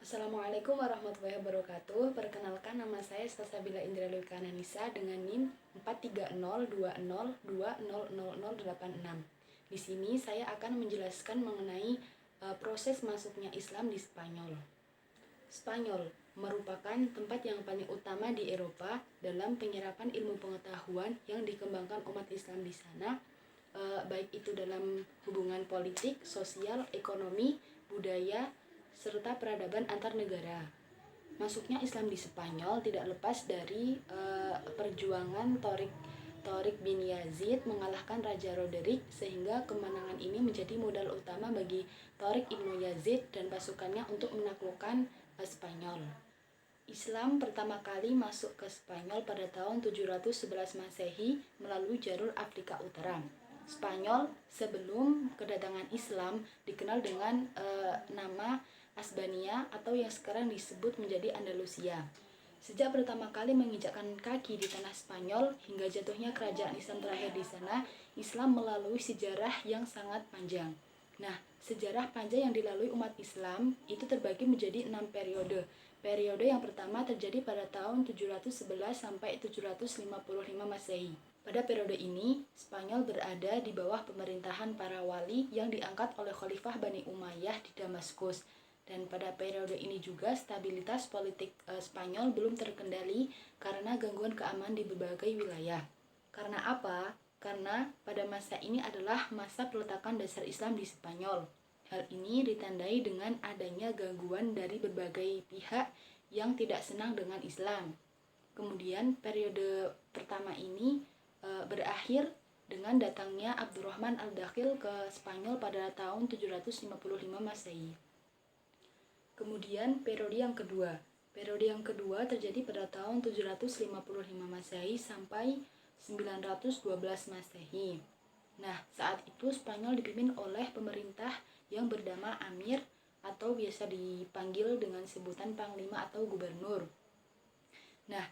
Assalamualaikum warahmatullahi wabarakatuh. Perkenalkan, nama saya Salsabila Indra Kananisa dengan NIM 43020200086. Di sini saya akan menjelaskan mengenai proses masuknya Islam di Spanyol. Spanyol merupakan tempat yang paling utama di Eropa dalam penyerapan ilmu pengetahuan yang dikembangkan umat Islam di sana, baik itu dalam hubungan politik, sosial, ekonomi, budaya, serta peradaban antar negara. Masuknya Islam di Spanyol tidak lepas dari perjuangan Torik bin Yazid mengalahkan Raja Roderick, sehingga kemenangan ini menjadi modal utama bagi Torik Ibnu Yazid dan pasukannya untuk menaklukkan Spanyol. Islam pertama kali masuk ke Spanyol pada tahun 711 Masehi melalui jalur Afrika Utara. Spanyol sebelum kedatangan Islam dikenal dengan nama Asbania atau yang sekarang disebut menjadi Andalusia. Sejak pertama kali menginjakkan kaki di tanah Spanyol hingga jatuhnya kerajaan Islam terakhir di sana, Islam melalui sejarah yang sangat panjang. Nah, sejarah panjang yang dilalui umat Islam itu terbagi menjadi 6 periode. Periode yang pertama terjadi pada tahun 711 sampai 755 Masehi. Pada periode ini, Spanyol berada di bawah pemerintahan para wali yang diangkat oleh Khalifah Bani Umayyah di Damaskus. Dan pada periode ini juga stabilitas politik Spanyol belum terkendali karena gangguan keamanan di berbagai wilayah. Karena apa? Karena pada masa ini adalah masa peletakan dasar Islam di Spanyol. Hal ini ditandai dengan adanya gangguan dari berbagai pihak yang tidak senang dengan Islam. Kemudian periode pertama ini berakhir dengan datangnya Abdurrahman Al-Dakhil ke Spanyol pada tahun 755 Masehi. Kemudian periode yang kedua. Periode yang kedua terjadi pada tahun 755 Masehi sampai 912 Masehi. Nah, saat itu Spanyol dipimpin oleh pemerintah yang bernama Amir atau biasa dipanggil dengan sebutan Panglima atau Gubernur. Nah,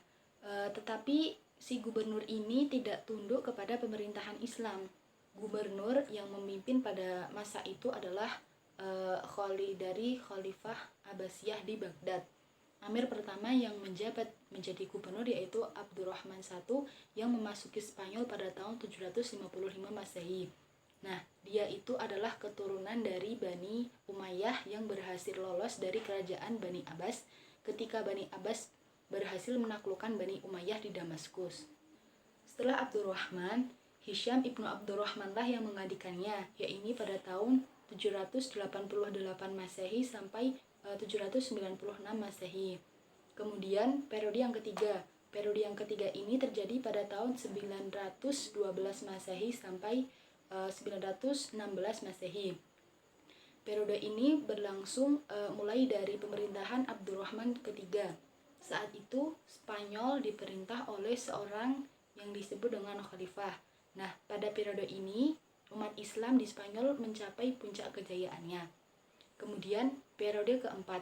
tetapi si gubernur ini tidak tunduk kepada pemerintahan Islam. Gubernur yang memimpin pada masa itu adalah dari Khalifah Abbasiyah di Baghdad. Amir pertama yang menjabat menjadi gubernur yaitu Abdurrahman I yang memasuki Spanyol pada tahun 755 Masehi. Nah, dia itu adalah keturunan dari Bani Umayyah yang berhasil lolos dari kerajaan Bani Abbas ketika Bani Abbas berhasil menaklukkan Bani Umayyah di Damaskus. Setelah Abdurrahman, Hisham ibnu Abdurrahman lah yang menggantikannya, yaitu pada tahun 788 Masehi sampai 796 Masehi. Kemudian periode yang ketiga. Periode yang ketiga ini terjadi pada tahun 912 Masehi sampai 916 Masehi. Periode ini berlangsung mulai dari pemerintahan Abdurrahman ketiga. Saat itu Spanyol diperintah oleh seorang yang disebut dengan Khalifah. Nah, pada periode ini umat Islam di Spanyol mencapai puncak kejayaannya. Kemudian periode keempat.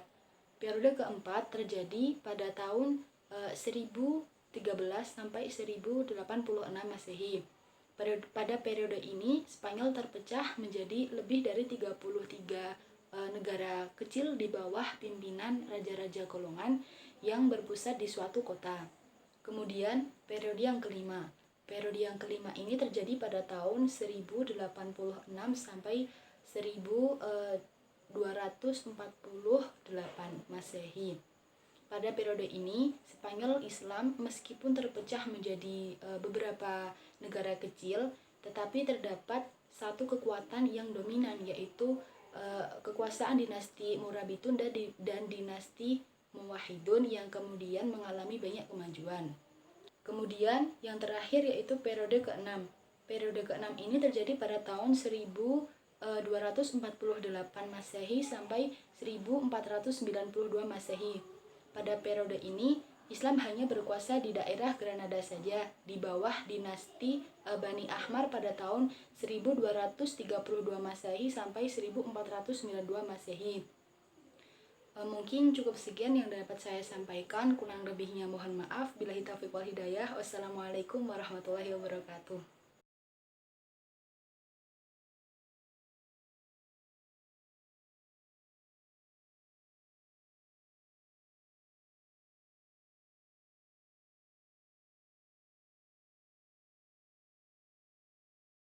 Periode keempat terjadi pada tahun 1013 sampai 1086 Masehi. Pada periode ini Spanyol terpecah menjadi lebih dari 33 negara kecil di bawah pimpinan raja-raja golongan yang berpusat di suatu kota. Kemudian periode yang kelima. Periode yang kelima ini terjadi pada tahun 1086 sampai 1248 Masehi. Pada periode ini, Spanyol Islam meskipun terpecah menjadi beberapa negara kecil, tetapi terdapat satu kekuatan yang dominan, yaitu kekuasaan dinasti Murabitun dan dinasti Muwahhidun yang kemudian mengalami banyak kemajuan. Kemudian yang terakhir yaitu periode ke-6. Periode ke-6 ini terjadi pada tahun 1248 Masehi sampai 1492 Masehi. Pada periode ini Islam hanya berkuasa di daerah Granada saja di bawah dinasti Bani Ahmar pada tahun 1232 Masehi sampai 1492 Masehi. Mungkin cukup sekian yang dapat saya sampaikan, kurang lebihnya mohon maaf. Billahi taufiq wal hidayah. Wassalamualaikum warahmatullahi wabarakatuh.